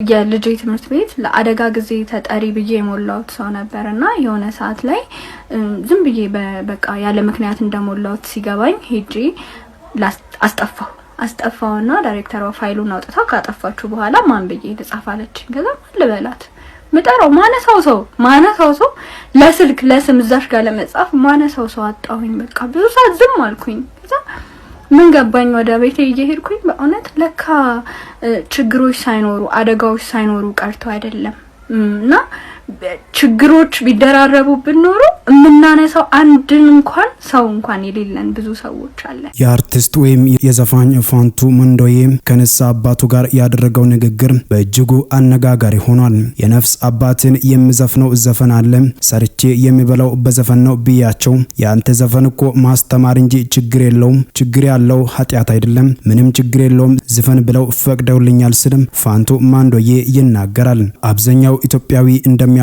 የልጅ ትምህርት ቤት ለአደጋ ጊዜ ተጠሪ ብዬ የሞላውት ሰው ነበርና የሆነ ሰዓት ላይ ዝም ብዬ በቃ ያለ ምክንያት እንደሞላውት ሲገባኝ ሄጂ አስጠፋውና ዳይሬክተሯ ፋይሉን አውጥታ ካጠፋችሁ በኋላ ማን ብዬ ልጻፋለች ከዛ ልበላት መጣራው ማነሳው ሰው ለስልክ ለስም እዛሽ ጋር ለመጻፍ ማነሳው ሰው አጣሁኝ በቃ ብዙ ሰዓት ዝም አልኩኝ ከዛ ምን ገባኝ ወደ ቤቴ እየሄድኩኝ በእውነት ለካ ችግሮች ሳይኖሩ አደጋዎች ሳይኖሩ ቀርቶ አይደለም እና ችግሮች ቢደራረቡብን ኖሮ ምናነሳው አንድን እንኳን ሰው እንኳን የሌለን ብዙ ሰዎች አለ። የአርቲስት ወይም የዘፋኝ ፋንቱ መንዶዬ ከነሳ አባቱ ጋር ያደረገው ንግግር በእጅጉ አነጋጋሪ ሆኗል። የነፍስ አባትን የሚዘፍነው ዘፈን አለ ሰርቼ የሚበላው በዘፈን ነው ብያቸው ያንተ ዘፈን እኮ ማስተማር እንጂ ችግር የለውም ችግር ያለው ኃጢያት አይደለም ምንም ችግር የለውም ዘፈን ብለው ፈቅደውልኛል ስልም ፋንቱ መንዶዬ ይናገራል። አብዛኛው ኢትዮጵያዊ እንደሚያውቀው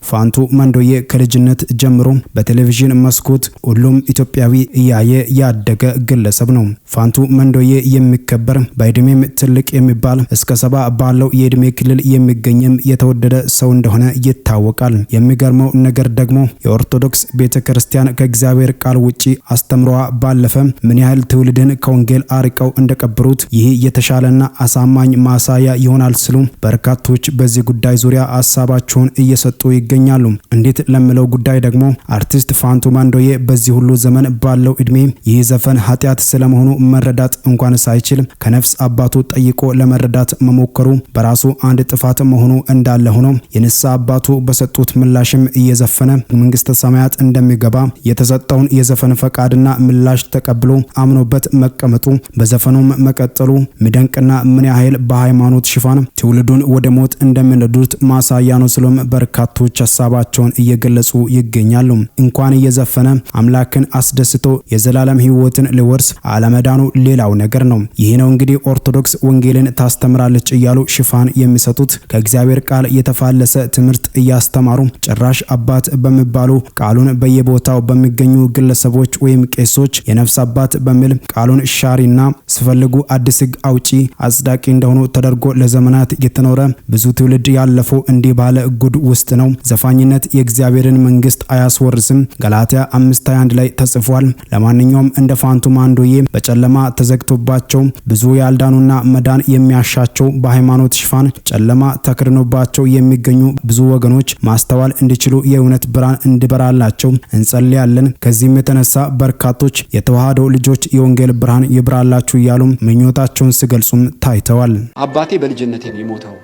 ፋንቱ መንዶዬ ከልጅነት ጀምሮ በቴሌቪዥን መስኮት ሁሉም ኢትዮጵያዊ እያየ ያደገ ግለሰብ ነው። ፋንቱ መንዶዬ የሚከበር በእድሜም ትልቅ የሚባል እስከ 70 ባለው የእድሜ ክልል የሚገኝም የተወደደ ሰው እንደሆነ ይታወቃል። የሚገርመው ነገር ደግሞ የኦርቶዶክስ ቤተክርስቲያን ከእግዚአብሔር ቃል ውጪ አስተምሯ ባለፈ ምን ያህል ትውልድን ከወንጌል አርቀው እንደቀበሩት ይህ የተሻለና አሳማኝ ማሳያ ይሆናል ሲሉ በርካቶች በዚህ ጉዳይ ዙሪያ ሐሳባቸውን እየሰጡ ይገኛሉ። እንዴት ለምለው ጉዳይ ደግሞ አርቲስት ፋንቱ መንዶዬ በዚህ ሁሉ ዘመን ባለው እድሜ ይህ ዘፈን ኃጢያት ስለመሆኑ መረዳት እንኳን ሳይችል ከነፍስ አባቱ ጠይቆ ለመረዳት መሞከሩ በራሱ አንድ ጥፋት መሆኑ እንዳለ ሆኖ የነሳ አባቱ በሰጡት ምላሽም እየዘፈነ መንግስተ ሰማያት እንደሚገባ የተሰጠውን የዘፈን ፈቃድና ምላሽ ተቀብሎ አምኖበት መቀመጡ በዘፈኑም መቀጠሉ ምደንቅና ምን ያህል በሃይማኖት ሽፋን ትውልዱን ወደ ሞት እንደሚነዱት ማሳያ ነው ሲሉም በርካቶች ሐሳባቸውን እየገለጹ ይገኛሉ። እንኳን እየዘፈነ አምላክን አስደስቶ የዘላለም ህይወትን ሊወርስ አለመዳኑ ሌላው ነገር ነው። ይህ ነው እንግዲህ ኦርቶዶክስ ወንጌልን ታስተምራለች እያሉ ሽፋን የሚሰጡት ከእግዚአብሔር ቃል የተፋለሰ ትምህርት እያስተማሩ ጭራሽ አባት በሚባሉ ቃሉን በየቦታው በሚገኙ ግለሰቦች ወይም ቄሶች የነፍስ አባት በሚል ቃሉን ሻሪና ሲፈልጉ አዲስ ህግ አውጪ አጽዳቂ እንደሆኑ ተደርጎ ለዘመናት የተኖረ ብዙ ትውልድ ያለፈው እንዲህ ባለ ጉድ ውስጥ ነው። ዘፋኝነት የእግዚአብሔርን መንግስት አያስወርስም ገላትያ 5:21 ላይ ተጽፏል። ለማንኛውም እንደ ፋንቱ መንዶዬ በጨለማ ተዘግቶባቸው ብዙ ያልዳኑና መዳን የሚያሻቸው በሃይማኖት ሽፋን ጨለማ ተከርኖባቸው የሚገኙ ብዙ ወገኖች ማስተዋል እንዲችሉ የእውነት ብርሃን እንዲበራላቸው እንጸልያለን። ከዚህም የተነሳ በርካቶች የተዋህዶ ልጆች የወንጌል ብርሃን ይብራላችሁ እያሉ ምኞታቸውን ሲገልጹም ታይተዋል። አባቴ በልጅነቴ ነው የሞተው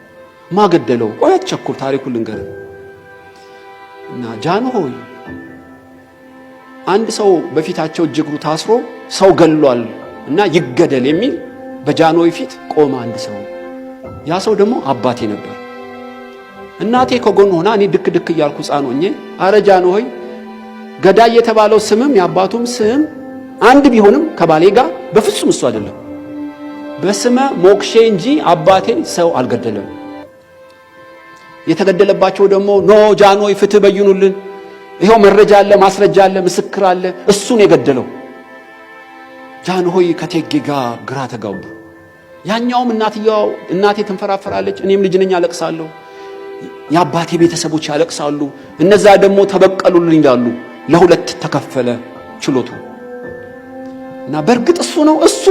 ማገደለው ቆያት ቸኩል ታሪኩን ልንገር እና ጃንሆይ አንድ ሰው በፊታቸው እጅግሩ ታስሮ ሰው ገሏል እና ይገደል የሚል በጃንሆይ ፊት ቆመ አንድ ሰው ያ ሰው ደግሞ አባቴ ነበር። እናቴ ከጎን ሆና እኔ ድክ እያልኩ ጻኖኝ አረ ጃንሆይ ገዳይ የተባለው ስምም ያባቱም ስም አንድ ቢሆንም ከባሌ ጋር በፍጹም እሱ አይደለም በስመ ሞክሼ እንጂ አባቴን ሰው አልገደለም። የተገደለባቸው ደግሞ ኖ ጃንሆይ ፍትህ በይኑልን ይሄው መረጃ አለ ማስረጃ አለ ምስክር አለ እሱን የገደለው። ጃንሆይ ከቴጌ ጋር ግራ ተጋቡ። ያኛውም እናቴ ተንፈራፈራለች እኔም ልጅ ነኝ አለቅሳለሁ ያባቴ ቤተሰቦች ያለቅሳሉ እነዛ ደግሞ ተበቀሉልኝ ይላሉ። ለሁለት ተከፈለ ችሎቱ እና በርግጥ እሱ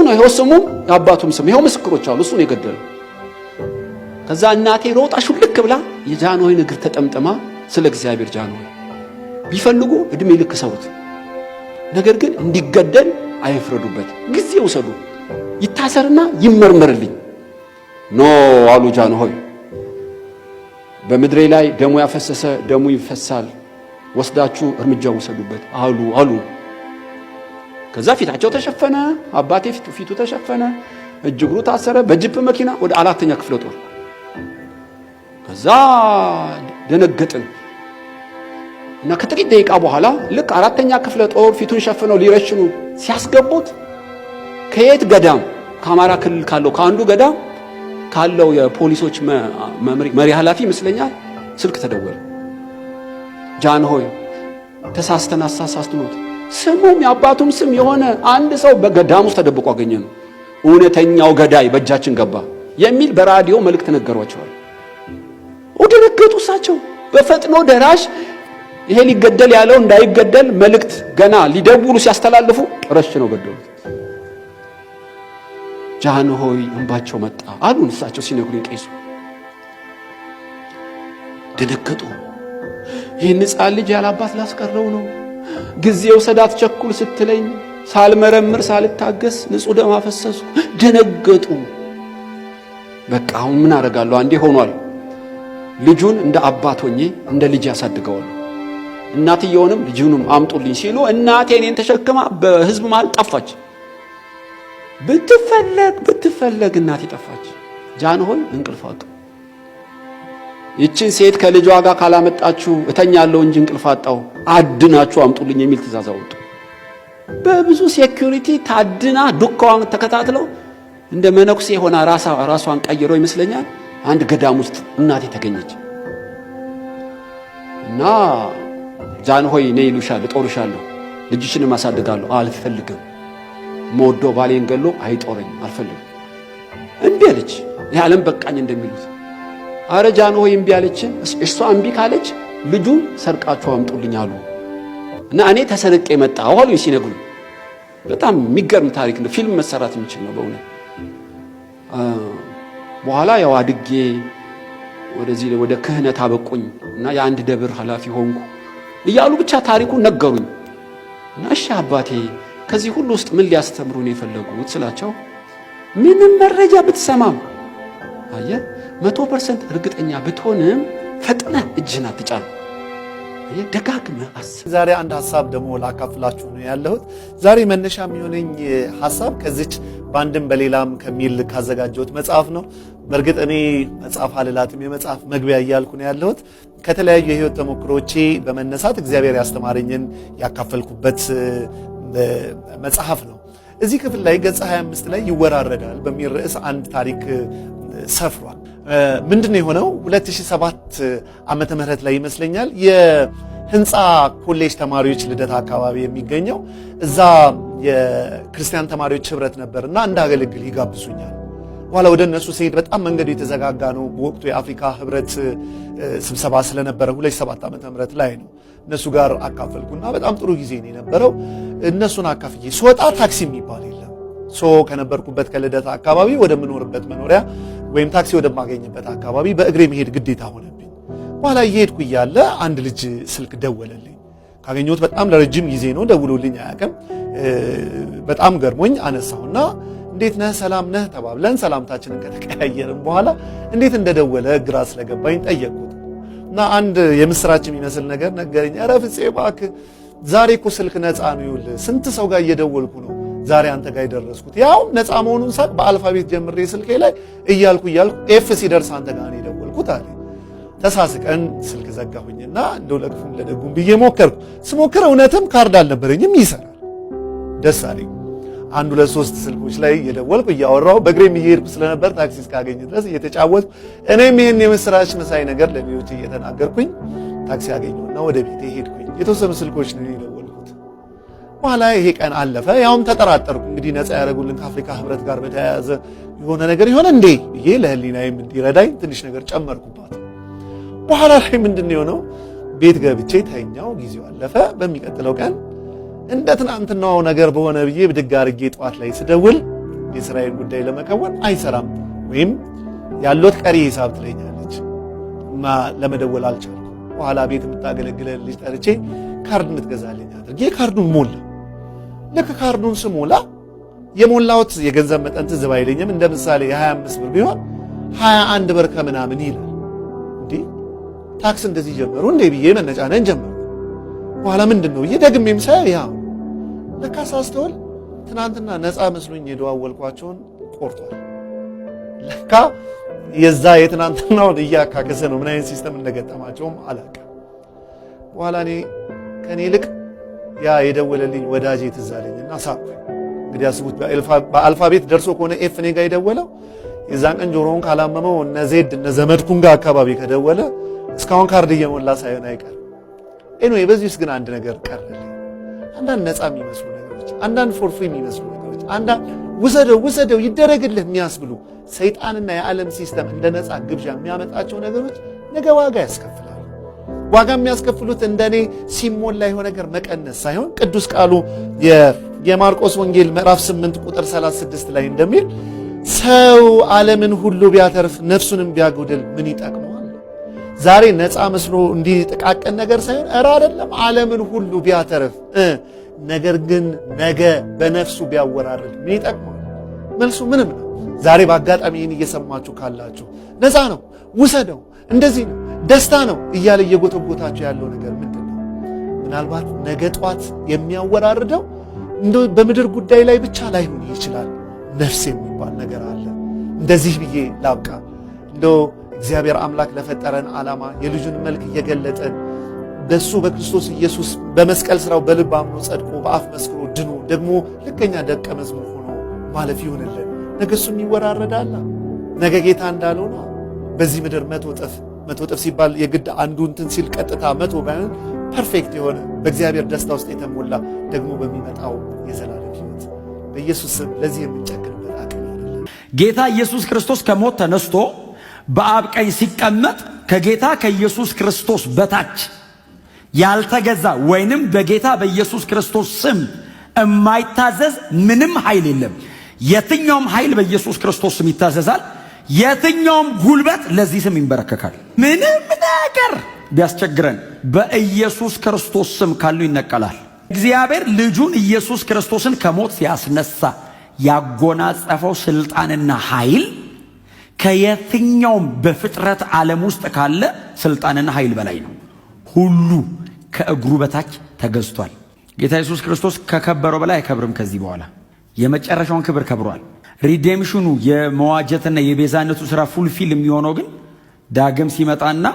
ነው ይሄው ስሙ ያባቱም ስም ይሄው ምስክሮች አሉ እሱን የገደለው። ከዛ እናቴ ሮጣ ሹልክ ብላ የጃንሆይን እግር ተጠምጥማ ስለ እግዚአብሔር ጃንሆይ ቢፈልጉ እድሜ ልክ ሰሩት ነገር ግን እንዲገደል አይፍረዱበት ጊዜ ወሰዱ ይታሰርና ይመርመርልኝ ኖ አሉ ጃንሆይ በመድሬ ላይ ደሙ ያፈሰሰ ደሙ ይፈሳል ወስዳችሁ እርምጃ ወሰዱበት አሉ። ከዛ ፊታቸው ተሸፈነ አባቴ ፊቱ ተሸፈነ እጅግሩ ታሰረ በጅፕ መኪና ወደ 4ኛ ክፍለ ጦር ከዛ ደነገጥን እና ከጥቂት ደቂቃ በኋላ ልክ 4ኛ ክፍለ ጦር ፊቱን ሸፍነው ሊረሽኑ ሲያስገቡት ከየት ገዳም ከአማራ ክልል ካለው ከአንዱ ገዳም ካለው የፖሊሶች መሪ ኃላፊ ይመስለኛል ስልክ ተደወለ። ጃንሆይ ተሳስተን አሳሳስቱት ስሙም ያባቱም ስም የሆነ አንድ ሰው በገዳም ውስጥ ተደብቆ አገኘነው እውነተኛው ገዳይ በእጃችን ገባ የሚል በራዲዮ መልእክት ነገሯቸዋል። ደነገጡ እሳቸው። በፈጥኖ ደራሽ ይሄ ሊገደል ያለው እንዳይገደል መልእክት ገና ሊደውሉ ሲያስተላልፉ ረሽ ነው ገደሉት። ጃንሆይ እንባቸው መጣ አሉን እሳቸው ሲነግሩኝ ቄሱ። ደነገጡ። ይህን ሕፃን ልጅ ያላባት ላስቀረው ነው ጊዜው ሰዳት ቸኩል ስትለኝ ሳልመረምር ሳልታገስ ንጹህ ደም አፈሰሱ። ደነገጡ። በቃ አሁን ምን አደርጋለሁ? አንዴ ሆኗል። ልጁን እንደ አባት ሆኜ እንደ ልጅ ያሳድገዋል። እናትየውንም ልጁንም አምጡልኝ ሲሉ እናቴ እኔን ተሸክማ በህዝብ መሃል ጠፋች። ብትፈለግ እናቴ ጠፋች። ጃንሆይ እንቅልፍ አጡ። ይችን ሴት ከልጇ ጋር ካላመጣችሁ እተኛለሁ እንጂ እንቅልፍ አጣው፣ አድናችሁ አምጡልኝ የሚል ትእዛዝ አወጡ። በብዙ ሴኩሪቲ ታድና ዱካዋን ተከታትለው እንደ መነኩሴ ሆና ራሷን ቀይሮ ይመስለኛል አንድ ገዳም ውስጥ እናቴ ተገኘች እና ጃንሆይ ነይ ይሉሻል፣ ጦርሻለሁ፣ ልጅሽንም አሳድጋለሁ። አልፈልግም፣ ሞዶ ባሌን ገሎ አይጦረኝ፣ አልፈልግም። እንዴ አለች። ያለም በቃኝ እንደሚሉት አረ ጃንሆይ እምቢ አለች። እሷ እምቢ ካለች ልጁን ሰርቃችሁ አምጡልኝ አሉ እና እኔ ተሰርቄ መጣሁ አሉኝ ሲነግሩኝ። በጣም የሚገርም ታሪክ ነው። ፊልም መሰራት የሚችል ነው በእውነት። በኋላ ያው አድጌ ወደዚህ ወደ ክህነት አበቁኝ እና የአንድ ደብር ኃላፊ ሆንኩ እያሉ ብቻ ታሪኩን ነገሩኝ እና እሺ አባቴ ከዚህ ሁሉ ውስጥ ምን ሊያስተምሩ ነው የፈለጉት ስላቸው ምንም መረጃ ብትሰማም አየ 100% እርግጠኛ ብትሆንም ፈጥነህ እጅህን አትጫን። ደጋግመህ አስብ። ዛሬ አንድ ሐሳብ ደግሞ ላካፍላችሁ ነው ያለሁት። ዛሬ መነሻ የሚሆነኝ ሐሳብ ከዚች ባንድም በሌላም ከሚል ካዘጋጀሁት መጽሐፍ ነው። በእርግጥ እኔ መጽሐፍ አልላትም የመጽሐፍ መግቢያ እያልኩ ነው ያለሁት። ከተለያዩ የህይወት ተሞክሮቼ በመነሳት እግዚአብሔር ያስተማረኝን ያካፈልኩበት መጽሐፍ ነው። እዚህ ክፍል ላይ ገጽ 25 ላይ ይወራረዳል በሚል ርዕስ አንድ ታሪክ ሰፍሯል። ምንድነው የሆነው? 2007 ዓመተ ምህረት ላይ ይመስለኛል የህንፃ ኮሌጅ ተማሪዎች ልደታ አካባቢ የሚገኘው እዛ የክርስቲያን ተማሪዎች ህብረት ነበርና እንዳገለግል ይጋብዙኛል። በኋላ ወደ እነሱ ሲሄድ በጣም መንገዱ የተዘጋጋ ነው። በወቅቱ የአፍሪካ ህብረት ስብሰባ ስለነበረ 2007 ዓመተ ምህረት ላይ ነው። እነሱ ጋር አካፈልኩና በጣም ጥሩ ጊዜ ነው የነበረው። እነሱን አካፍዬ ስወጣ ታክሲ የሚባል የለም። ከነበርኩበት ከልደታ አካባቢ ወደ ምኖርበት መኖሪያ ወይም ታክሲ ወደማገኝበት አካባቢ በእግሬ መሄድ ግዴታ ሆነብኝ። በኋላ እየሄድኩ እያለ አንድ ልጅ ስልክ ደወለልኝ። ካገኘሁት በጣም ለረጅም ጊዜ ነው፣ ደውሎልኝ አያውቅም። በጣም ገርሞኝ አነሳሁና እንዴት ነህ ሰላም ነህ ተባብለን ሰላምታችንን ከተቀያየርን በኋላ እንዴት እንደደወለ ግራ ስለገባኝ ጠየቅኩት እና አንድ የምስራች የሚመስል ነገር ነገረኝ። ኧረ ፍፄ እባክህ ዛሬ እኮ ስልክ ነፃ ነው፣ ይኸውልህ ስንት ሰው ጋር እየደወልኩ ነው ዛሬ አንተ ጋር የደረስኩት። ያው ነፃ መሆኑን ሳቅ በአልፋቤት ጀምሬ ስልኬ ላይ እያልኩ ኤፍ ሲደርስ አንተ ጋር ነው የደወልኩት አለ። ተሳስቀን ስልክ ዘጋሁኝና እንደው ለክፉም ለደጉም ብዬ ሞከርኩ። ስሞክር እውነትም ካርድ አልነበረኝም፣ ይሰራል። ደስ አለኝ። አንድ ሁለት ሶስት ስልኮች ላይ እየደወልኩ እያወራሁ በእግሬም እየሄድኩ ስለነበር ታክሲ እስካገኝ ድረስ እየተጫወትኩ እኔም ይሄን የምስራች መሳይ ነገር ለሌሎች እየተናገርኩኝ ታክሲ አገኘሁና ወደ ቤቴ ሄድኩኝ። የተወሰኑ ስልኮች ነው የደወልኩት። በኋላ ይሄ ቀን አለፈ። ያውም ተጠራጠርኩ። እንግዲህ ነፃ ያደረጉልን ከአፍሪካ ህብረት ጋር በተያያዘ የሆነ ነገር ይሆን እንዴ ብዬ ለህሊናዬም እንዲረዳኝ ትንሽ ነገር ጨመርኩባት። በኋላ ላይ ምንድን ነው የሆነው? ቤት ገብቼ ተኛው። ጊዜው አለፈ። በሚቀጥለው ቀን እንደ ትናንትናው ነገር በሆነ ብዬ ብድግ አድርጌ ጠዋት ላይ ስደውል የሥራዬን ጉዳይ ለመከወን አይሰራም ወይም ያለውት ቀሪ ሂሳብ ትለኛለች እና ለመደወል አልቻልኩም። በኋላ ቤት የምታገለግለን ልጅ ጠርቼ ካርድ እንድትገዛልኝ አድርጌ ካርዱን ሞላ። ልክ ካርዱን ስሞላ የሞላውት የገንዘብ መጠን ትዝ ባይለኝም እንደ ምሳሌ የ25 ብር ቢሆን 21 ብር ከምናምን ይላል። እንዴ ታክስ እንደዚህ ጀመሩ እንዴ ብዬ መነጫነን ጀመሩ። በኋላ ምንድነው ደግሜም ሳይ ያው ለካ ሳስተውል ትናንትና ነፃ መስሎኝ የደዋወልኳቸውን ቆርጧል። ለካ የዛ የትናንትናውን እያካከሰ ነው። ምን አይነት ሲስተም እንደገጠማቸውም አላውቅም። በኋላ እኔ ከኔ ይልቅ ያ የደወለልኝ ወዳጄ ትዝ አለኝና ሳቅኩኝ። እንግዲህ አስቡት በአልፋቤት ደርሶ ከሆነ ኤፍ እኔ ጋር የደወለው የዛን ቀን ጆሮውን ካላመመው እነ ዜድ እነ ዘመድኩን ጋር አካባቢ ከደወለ እስካሁን ካርድ እየሞላ ሳይሆን አይቀር። ኤኒዌይ በዚህ ውስጥ ግን አንድ ነገር ቀረልኝ። አንዳንድ ነፃ የሚመስሉ ነገሮች፣ አንዳንድ ፎርፌ የሚመስሉ ነገሮች፣ አንዳንድ ውሰደው ይደረግልህ የሚያስብሉ ሰይጣንና የዓለም ሲስተም እንደ ነፃ ግብዣ የሚያመጣቸው ነገሮች ነገ ዋጋ ያስከፍላል። ዋጋ የሚያስከፍሉት እንደኔ ሲሞላ የሆነ ነገር መቀነስ ሳይሆን ቅዱስ ቃሉ የማርቆስ ወንጌል ምዕራፍ 8 ቁጥር 36 ላይ እንደሚል ሰው ዓለምን ሁሉ ቢያተርፍ ነፍሱንም ቢያጎድል ምን ይጠቅመዋል? ዛሬ ነፃ መስሎ እንዲህ ጥቃቅን ነገር ሳይሆን አይደለም ዓለምን ሁሉ ቢያተርፍ ነገር ግን ነገ በነፍሱ ቢያወራርድ ምን ይጠቅመዋል? መልሱ ምንም ነው። ዛሬ በአጋጣሚ ይህን እየሰማችሁ ካላችሁ ነፃ ነው፣ ውሰደው፣ እንደዚህ ነው፣ ደስታ ነው እያለ እየጎተጎታችሁ ያለው ነገር ምንድን ነው? ምናልባት ነገ ጧት የሚያወራርደው እንደው በምድር ጉዳይ ላይ ብቻ ላይሆን ይችላል። ነፍስ የሚባል ነገር አለ። እንደዚህ ብዬ ላብቃ። እንደው እግዚአብሔር አምላክ ለፈጠረን ዓላማ የልጁን መልክ እየገለጠን በሱ በክርስቶስ ኢየሱስ በመስቀል ሥራው በልብ አምኖ ጸድቆ በአፍ መስክሮ ድኖ ደግሞ ልከኛ ደቀ መዝሙር ሆኖ ማለፍ ይሁንልን። ነገ እሱም ይወራረዳል። ነገ ጌታ እንዳለው ነው። በዚህ ምድር መቶ እጥፍ ሲባል የግድ አንዱ እንትን ሲል ቀጥታ 100 ባይሆን ፐርፌክት የሆነ በእግዚአብሔር ደስታ ውስጥ የተሞላ ደግሞ በሚመጣው የዘላለም ሕይወት በኢየሱስ ስም ለዚህ የምንጨክንበት አቅም ይሆንልን። ጌታ ኢየሱስ ክርስቶስ ከሞት ተነስቶ በአብ ቀኝ ሲቀመጥ ከጌታ ከኢየሱስ ክርስቶስ በታች ያልተገዛ ወይንም በጌታ በኢየሱስ ክርስቶስ ስም የማይታዘዝ ምንም ኃይል የለም። የትኛውም ኃይል በኢየሱስ ክርስቶስ ስም ይታዘዛል። የትኛውም ጉልበት ለዚህ ስም ይንበረከካል። ምንም ነገር ቢያስቸግረን በኢየሱስ ክርስቶስ ስም ካሉ ይነቀላል። እግዚአብሔር ልጁን ኢየሱስ ክርስቶስን ከሞት ሲያስነሳ ያጎናጸፈው ስልጣንና ኃይል ከየትኛውም በፍጥረት ዓለም ውስጥ ካለ ስልጣንና ኃይል በላይ ነው። ሁሉ ከእግሩ በታች ተገዝቷል። ጌታ ኢየሱስ ክርስቶስ ከከበረው በላይ አይከብርም። ከዚህ በኋላ የመጨረሻውን ክብር ከብሯል። ሪዴምሽኑ የመዋጀትና የቤዛነቱ ሥራ ፉልፊል የሚሆነው ግን ዳግም ሲመጣና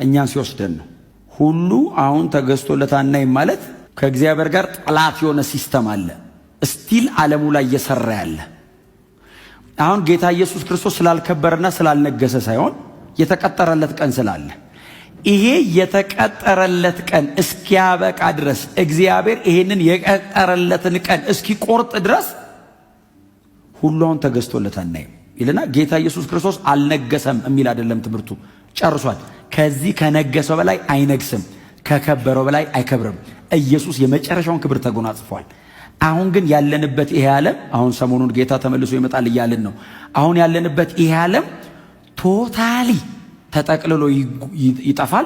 እኛን ሲወስደን ነው። ሁሉ አሁን ተገዝቶለታና ማለት ከእግዚአብሔር ጋር ጠላት የሆነ ሲስተም አለ ስቲል ዓለሙ ላይ እየሰራ ያለ። አሁን ጌታ ኢየሱስ ክርስቶስ ስላልከበረና ስላልነገሰ ሳይሆን የተቀጠረለት ቀን ስላለ ይሄ የተቀጠረለት ቀን እስኪያበቃ ድረስ እግዚአብሔር ይሄንን የቀጠረለትን ቀን እስኪቆርጥ ድረስ ሁሉን ተገዝቶለታና ይልና ጌታ ኢየሱስ ክርስቶስ አልነገሰም የሚል አይደለም ትምህርቱ። ጨርሷል። ከዚህ ከነገሰው በላይ አይነግስም፣ ከከበረው በላይ አይከብርም። ኢየሱስ የመጨረሻውን ክብር ተጎናጽፏል። አሁን ግን ያለንበት ይሄ ዓለም አሁን ሰሞኑን ጌታ ተመልሶ ይመጣል እያልን ነው። አሁን ያለንበት ይሄ ዓለም ቶታሊ ተጠቅልሎ ይጠፋል።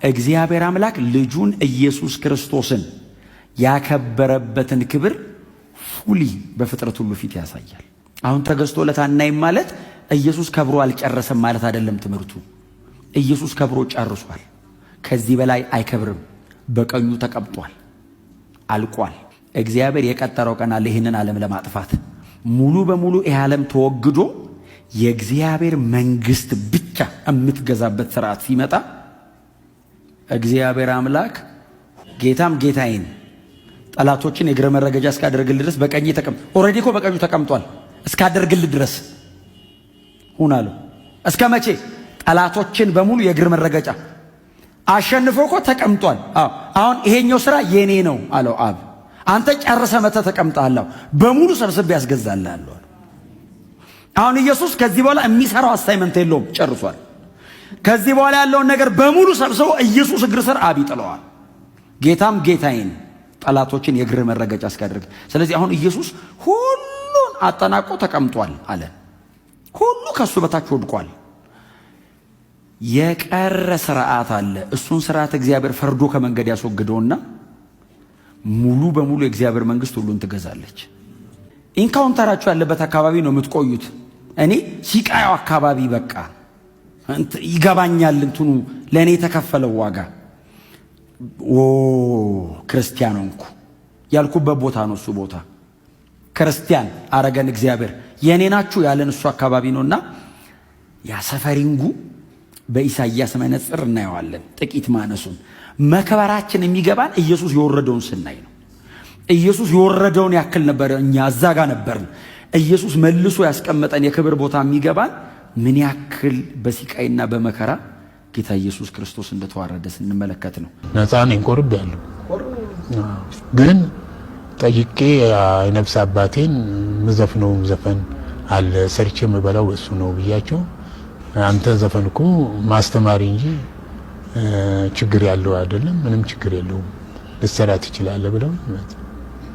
እግዚአብሔር አምላክ ልጁን ኢየሱስ ክርስቶስን ያከበረበትን ክብር ፉሊ በፍጥረት ሁሉ ፊት ያሳያል። አሁን ተገዝቶለታል ማለት ኢየሱስ ከብሮ አልጨረሰም ማለት አይደለም ትምህርቱ። ኢየሱስ ከብሮ ጨርሷል። ከዚህ በላይ አይከብርም። በቀኙ ተቀምጧል፣ አልቋል። እግዚአብሔር የቀጠረው ቀን አለ ይህንን ዓለም ለማጥፋት። ሙሉ በሙሉ ይህ ዓለም ተወግዶ የእግዚአብሔር መንግስት ብቻ የምትገዛበት ስርዓት ሲመጣ እግዚአብሔር አምላክ ጌታም ጌታዬን ጠላቶችን የእግረ መረገጫ እስካደርግልህ ድረስ በቀኝ ተቀምጧል። ኦልሬዲ እኮ በቀኙ ተቀምጧል። እስካደርግልህ ድረስ ሁናለሁ። እስከ መቼ? ጠላቶችን በሙሉ የእግር መረገጫ አሸንፎ እኮ ተቀምጧል። አሁን ይሄኛው ስራ የኔ ነው አለው አብ። አንተ ጨርሰ መተ ተቀምጣለህ፣ በሙሉ ሰብስቤ ያስገዛልሃለሁ። አሁን ኢየሱስ ከዚህ በኋላ የሚሰራው አሳይመንት የለውም፣ ጨርሷል። ከዚህ በኋላ ያለውን ነገር በሙሉ ሰብስቦ ኢየሱስ እግር ስር አብ ይጥለዋል። ጌታም ጌታዬን ጠላቶችን የእግር መረገጫ እስካደርግ። ስለዚህ አሁን ኢየሱስ ሁሉን አጠናቆ ተቀምጧል አለ። ሁሉ ከሱ በታች ወድቋል። የቀረ ስርዓት አለ። እሱን ስርዓት እግዚአብሔር ፈርዶ ከመንገድ ያስወግደውና ሙሉ በሙሉ የእግዚአብሔር መንግስት ሁሉን ትገዛለች። ኢንካውንተራችሁ ያለበት አካባቢ ነው የምትቆዩት። እኔ ሲቃዩ አካባቢ በቃ ይገባኛል እንትኑ ለእኔ የተከፈለው ዋጋ ክርስቲያን ሆንኩ ያልኩበት ቦታ ነው። እሱ ቦታ ክርስቲያን አረገን እግዚአብሔር። የኔ ናችሁ ያለን እሱ አካባቢ ነውና ያ ሰፈሪንጉ በኢሳይያስ መነጽር እናየዋለን። ጥቂት ማነሱን መከበራችን የሚገባን ኢየሱስ የወረደውን ስናይ ነው። ኢየሱስ የወረደውን ያክል ነበር፣ እኛ እዛ ጋር ነበርን። ኢየሱስ መልሶ ያስቀመጠን የክብር ቦታ የሚገባን ምን ያክል በሲቃይና በመከራ ጌታ ኢየሱስ ክርስቶስ እንደተዋረደ ስንመለከት ነው። ነፃን እንቆርብ ያለው ግን ጠይቄ የነፍስ አባቴን ምዘፍነው ዘፈን አለ ሰርቼ የምበላው እሱ ነው ብያቸው አንተ ዘፈን እኮ ማስተማሪ እንጂ ችግር ያለው አይደለም፣ ምንም ችግር የለውም ልትሰራ ትችላለህ ብለው